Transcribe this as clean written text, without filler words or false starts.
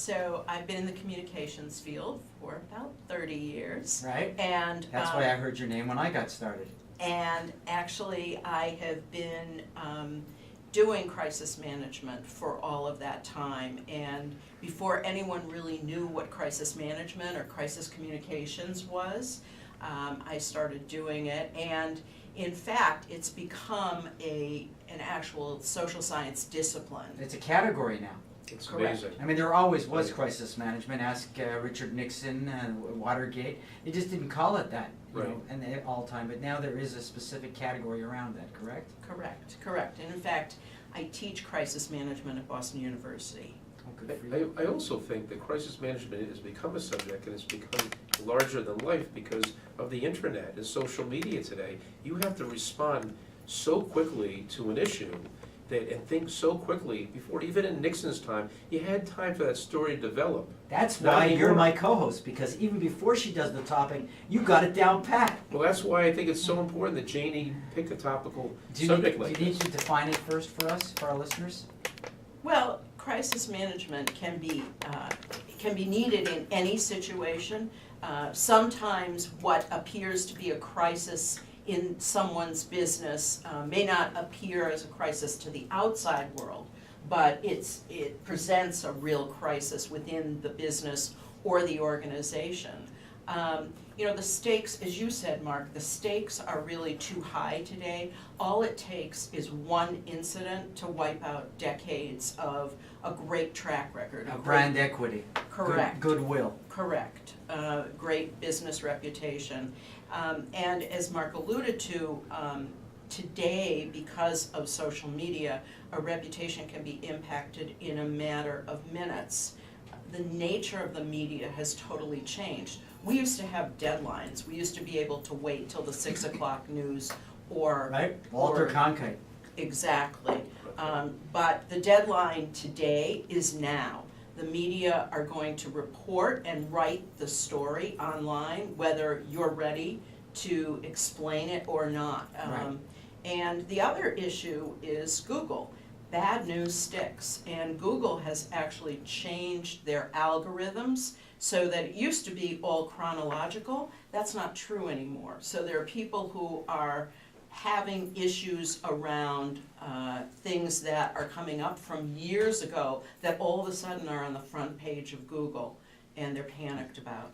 So I've been in the communications field for about 30 years. Right. And That's why I heard your name when I got started. And actually, I have been doing crisis management for all of that time. And before anyone really knew what crisis management or crisis communications was, I started doing it. And in fact, it's become an actual social science discipline. It's a category now. It's Correct. amazing. I mean, there always was crisis management. Ask Richard Nixon and Watergate. They just didn't call it that, you know, Right. and all time. But now there is a specific category around that. Correct? Correct. And in fact, I teach crisis management at Boston University. Oh, good for you. I also think that crisis management has become a subject and it's become larger than life because of the internet and social media today. You have to respond so quickly to an issue and think so quickly before, even in Nixon's time, you had time for that story to develop. That's Not why you're anymore. my co-host, because even before she does the topic, you got it down pat. Well, that's why I think it's so important that Janey pick a topical Do you subject need, like do you need this. to define it first for us, for our listeners? Well, crisis management can be needed in any situation. Sometimes what appears to be a crisis in someone's business may not appear as a crisis to the outside world, but it presents a real crisis within the business or the organization. You know, the stakes, as you said, Mark, the stakes are really too high today. All it takes is one incident to wipe out decades of a great track record. A brand equity. Correct. Goodwill. Correct. Great business reputation. And as Mark alluded to, today, because of social media, a reputation can be impacted in a matter of minutes. The nature of the media has totally changed. We used to have deadlines. We used to be able to wait till the 6 o'clock news or... Right? Walter or- Cronkite. Exactly. But the deadline today is now. The media are going to report and write the story online, whether you're ready to explain it or not. Right. And the other issue is Google. Bad news sticks, and Google has actually changed their algorithms so that it used to be all chronological. That's not true anymore. So there are people who are having issues around things that are coming up from years ago that all of a sudden are on the front page of Google, and they're panicked about.